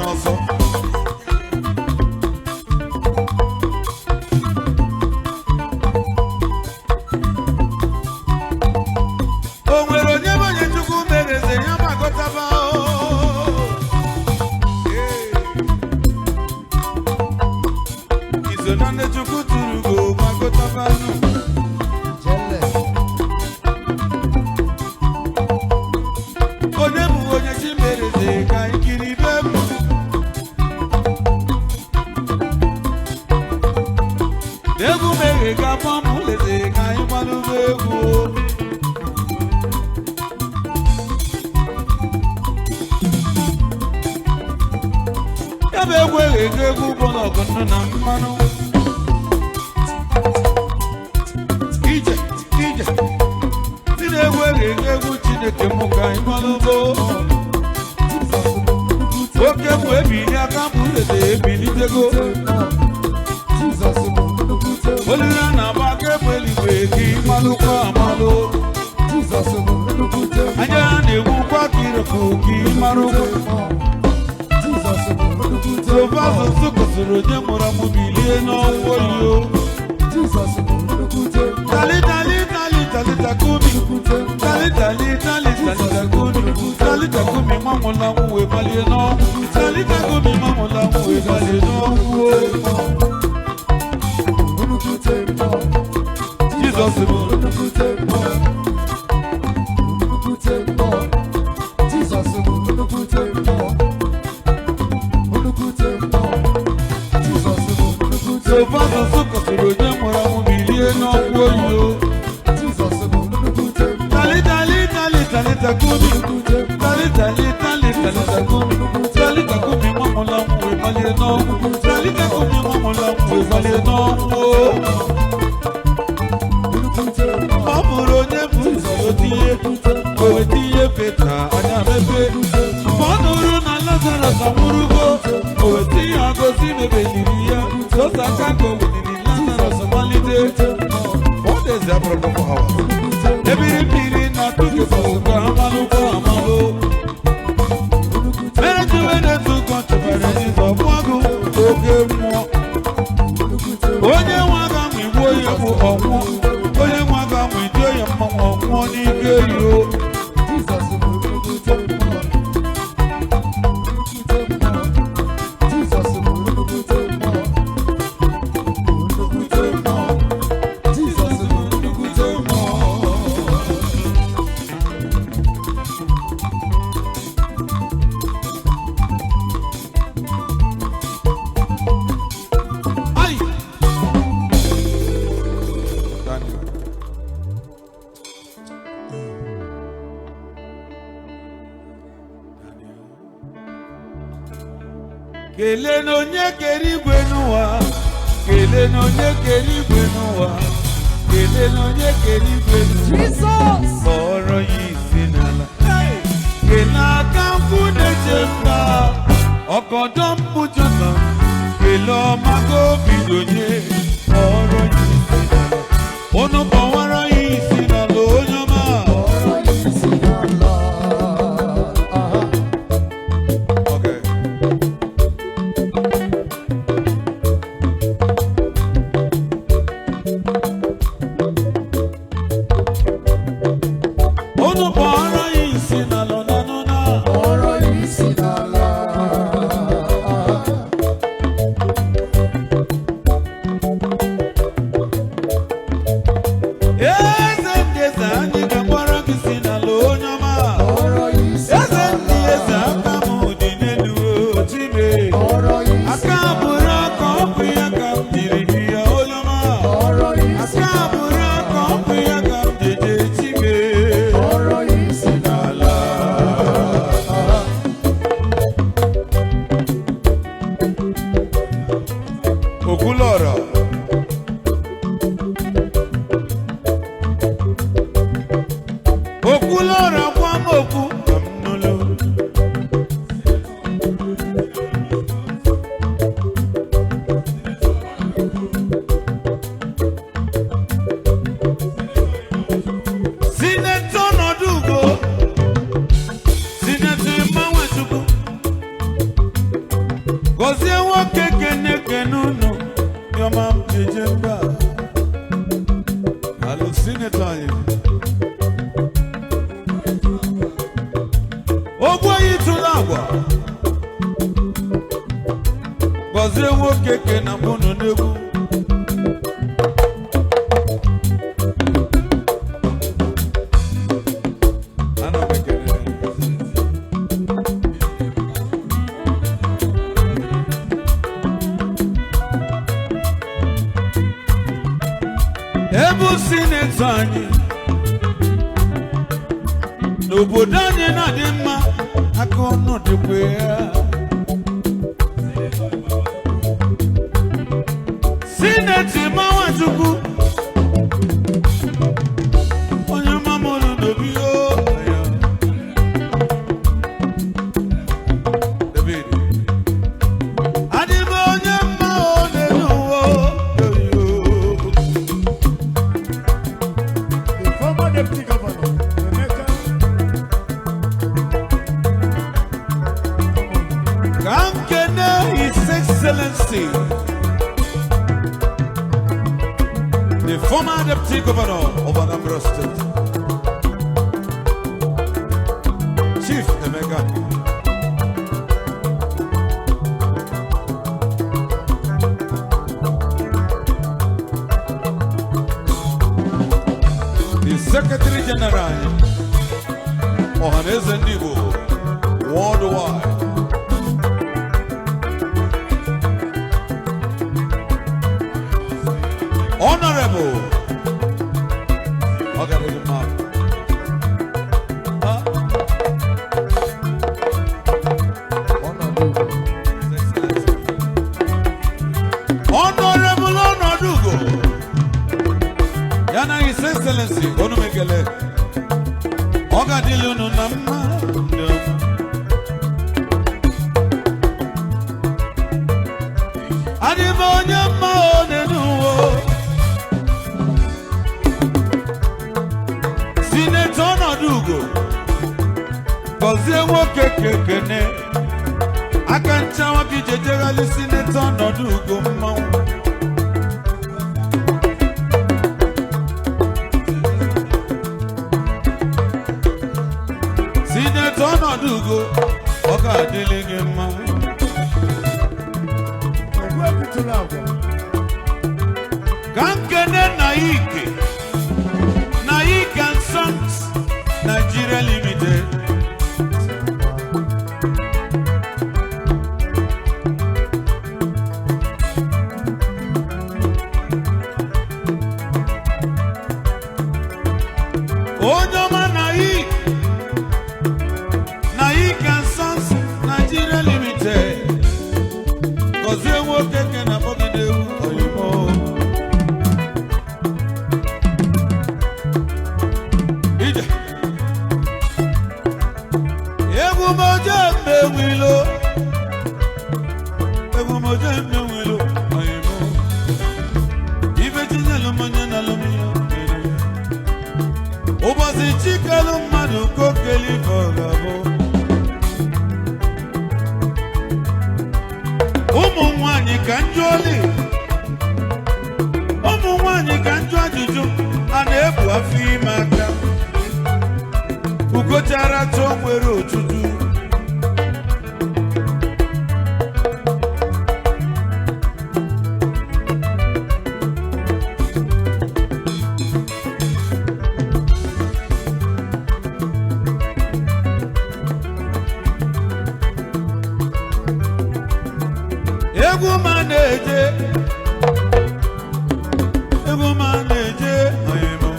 n'ọsọ. O nwere onye bụ onye Chukwu mereze ya magọtaba iso na ndị Chukwu tụrụ go magọtaba onye bụ onye chi mereze ka anyị kiri be m egwu meghe ga-agba m leze ka anyị gbalụba egwu ya bụ egwu eghe egwu bụ n'ọgụ nnu na mmanụ ije ije si na-egwu eghe egwu Chineke mụ ka anyị gbalụba oke bụ ebili aka mbụ leze ebilitego olile a na-agba aka egbe eluigwe ka ịmalụkwa amalụ anya ya na-egwukwa ka irefu ka ịmarụkwa Jehova asụsụ kwesịrị onye mụrụ amụ bilie n'ọnwụ oyiyo tali tali tali tali takumi tali tali tali tali takumi tali takumi mamụla nwụ wee balie n'ọnwụ tali takumi mamụla nwụ wee balie n'ọnwụ Jesus bụ Jehova asụsụ kwesịrị onye mụrụ amụ bilie n'ọnwụ oyiyo tali tali tali tali takumi tali tali tali tali takumi tali takumi mamụla nwụ wee balie n'ọnwụ tali takumi mamụla nwụ wee balie n'ọnwụ ọ bụrụ onye bụ owetinye peta anya mepe ọ nụrụ na Lazarus anwụrụgo owetinye agọzi mebeliri ya otu aka ka oweliri Lazarus malite ọdezi abụrụkwa hawa ebiri mmiri na tụgịbụ ka amalụkwa amalụ mere jiwe na-etu ụkọ chụbara Jizọs ọbụagụ oke mmụọ onye nwe aga ma igbuo ya bụ ọnwụ onye nwe aga ma ijuo ya mmanwụ ọnwụọ n'ike rio Kelee na onye kere igwe n'ụwa kelee na onye kere igwe n'ụwa kelee na onye kere igwe n'ụwa kpọrọ ya isi n'ala kelee aka mkpu na-eche mba ọkọdọ mkpu Jona kelee ọmaga obi donye kpọrọ ya isi n'ala unu kpọwara ya isi n'ala onye ọma Gozie Okeke nekenuno yoma mjejemba alusine tayi ogwa yitulagwa Gozie Okeke na bono negu Ebu sinetani n'obodo anyị na-adị mma aka ọnụ dịkwa ya sineti Mmanwu onye mamụrụ n'obi ya David adị m onye mma ọ n'ụwa Deputy Governor, His Excellency, the former Deputy Governor of Anambra State, Chief Emeka, the Secretary General of Igbo worldwide, Honorable Honorable Onodugo Yana His Excellency Onumekele Ogadilunu Nama Adibonya Maonenuwo Senator Onodugo Gozie Okeke ne Akancha wakijejerali Senator Onodugo Mmonwu Senator Onodugo Ogadiligi Mmonwu Kankene Naike and Sons Nigeria Limited Onyoma Naike and Sons Nigeria Limited Gozie Okeke na Bogidewu Oyimo Ije Egumoje Mwilo Oyimo Ibe Chinyelu Manye na Lumiyo Obazi Chikalu Madu Kokeli Fogabo Ụmụnwaanyị ka njụ oli Ụmụnwaanyị ka njụ ajụjụ a na-ebu afọ ime aka Ugochara tụọ nwere otutu Egwu maneje oyimo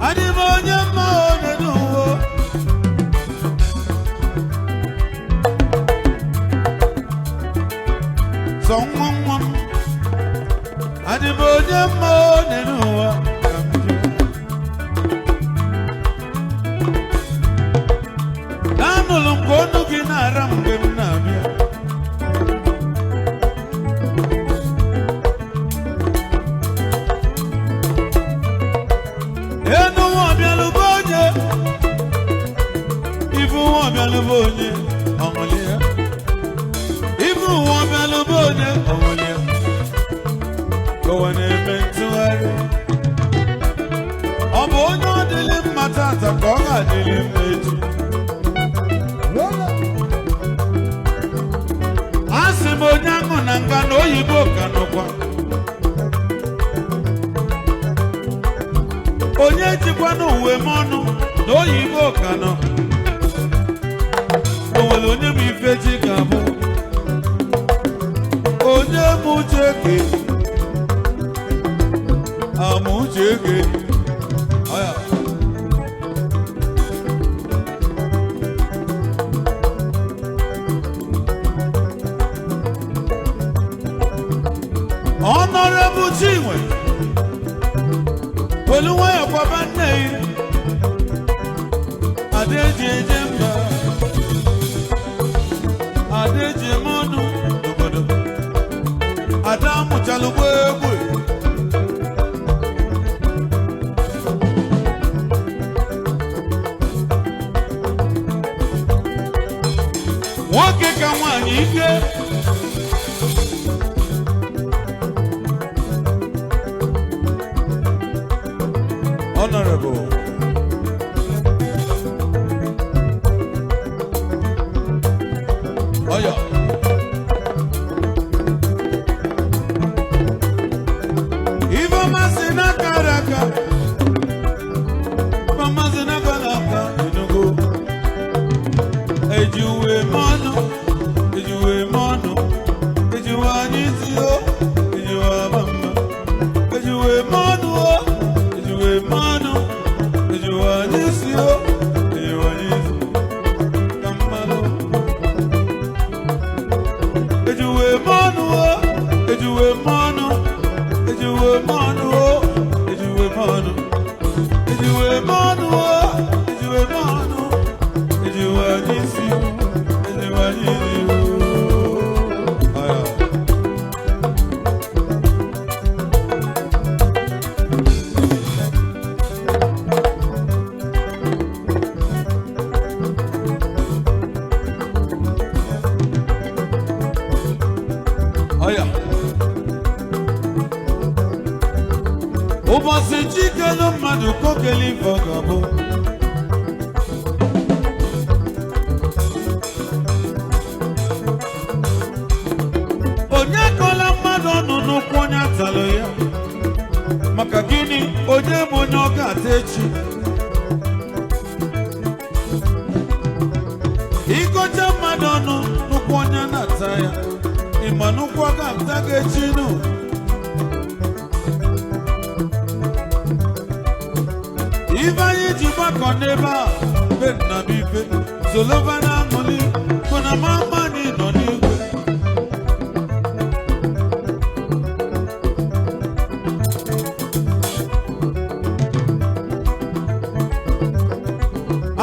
Adịm onye mma onye n'ụwa Sọ nwa Adịm onye mma onye n'ụwa bụ onye ọ dịlị mma tata ka ọ ga-adịlị mma echi. A sị m onye aṅụ na nga na oyibo ka nọkwa. Onye jikwa n'uwe m ọnụ na oyibo ka nọ. O nwere onye m ife ji ga-abụ onye m uche gị ama uche gị. Honorable Chinwe welu nwayọ kwaba nne ya Adeji eje mba Adeji mọnụ obodo Ada mụchalụ gbegbe nwoke ka nwaanyị ike. Honorable Oya Ivo masina karaka Masina karaka Inugo Ejuwe mono Ejuwa nizio Ejuwa mama Ejuwe mono Mano, Ejuanisio, Ejuanis, Camalo, Ejue Mano, Ejue Mano, Ejue Mano, Ejue Mano, Ejue Mano, Ejue Mano, Ejuanisio, Ejuanisio. Ụbọchị chikelu mmadụ kokeli vọgabụ onye kọla mmadụ ọnụ n'ụkwụ onye atalụ ya maka gịnị onye bụ onye ọ ga-ata echi. Ịkọcha mmadụ ọnụ n'ụkwụ onye na-ata ya ịma n'ụkwụ ọ ga-ata gị echi nụ. Ife anyị ji gbakọ n'ebe a be nna m ife Solova na aṅụli mana mama anyị nọ n'igwe.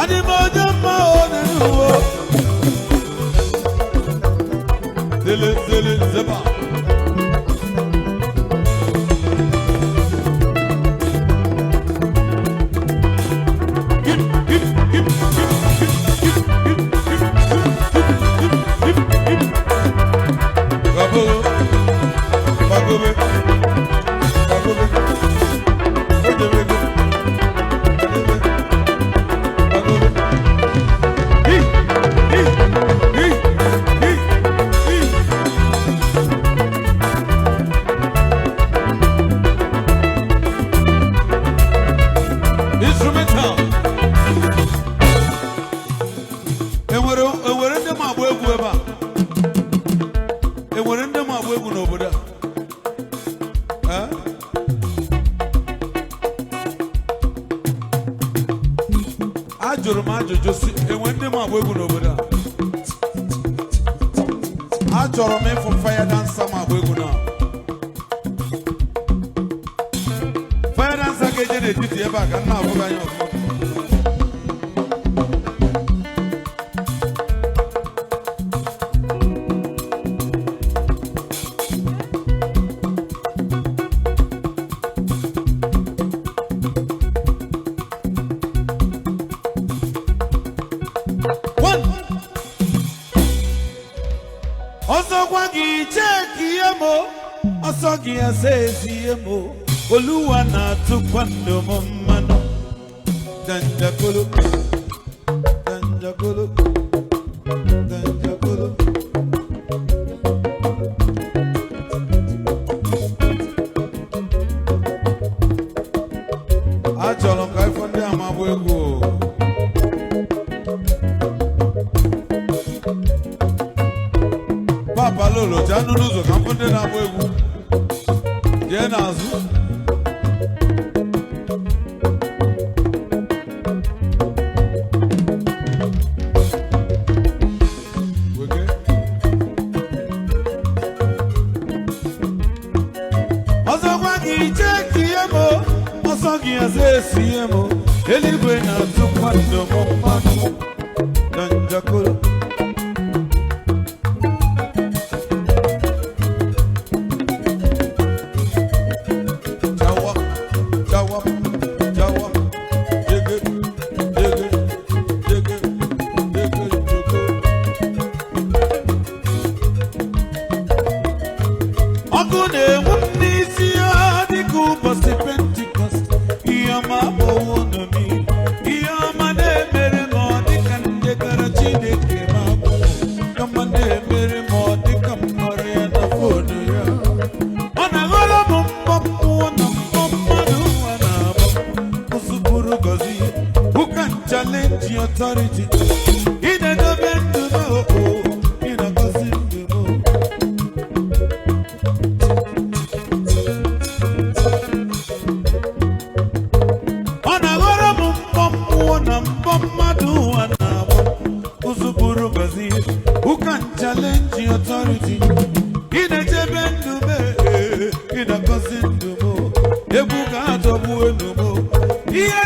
Adị m onye mma onye n'uwe Zele zele zeba ajụrụ m ajụjụ si enwe ndị m agba egwu n'obodo a achọrọ m ịfụ fire dancer m agba egwu na fire dancer ga-eje n'etiti ebe a ka nna abụghị anya ọfụma. Ọsọkwa gị cheki ihe mo, ọsọ gị asa ezi ihe mo, Oluwa na-atụkwa ndụ m mmanụ. Danjakolo, Danjakolo, Danjakolo. Achọrọ m ka ifo ndị ama bụ egwu. Papa Lolo, jee anụ n'ụzọ ka mfụ ndị na-agba egwu. Jee n'azụ. Ọzọkwa gị cheki ihe mo, ọsọ gị eze esi ihe mo, eluigwe na-atụkwa ndụ m mmanụ. Danjakolo. Ọkụ na-enwu n'isi ya dịka ụbọchị Pentikọst. Ihe ọma abụghị n'omi. Ihe ọma na-emere m ọ dịka ndegara Chineke m abụ. Ihe ọma na-emere m ọ dịka m nọrọ ya na fonu ya. Ọ na-aghọrọ m mbọ mmụọ na mbọ mmadụ nwa na-abụ. Ụzụbụrụ Gozie, who can challenge the authority? Ị na-edobe ndụ m ị na-agọzi ndụ m. Ọ na-aghọrọ m mbọ mmụọ na mbọ mmadụ ụwa na-agba. Ụzụbụrụ Gozie, who can challenge the authority? Ị na-echebe ndụ m ị na-agọzi ndụ m. Egwu ga-adọgbu elu m. Ihe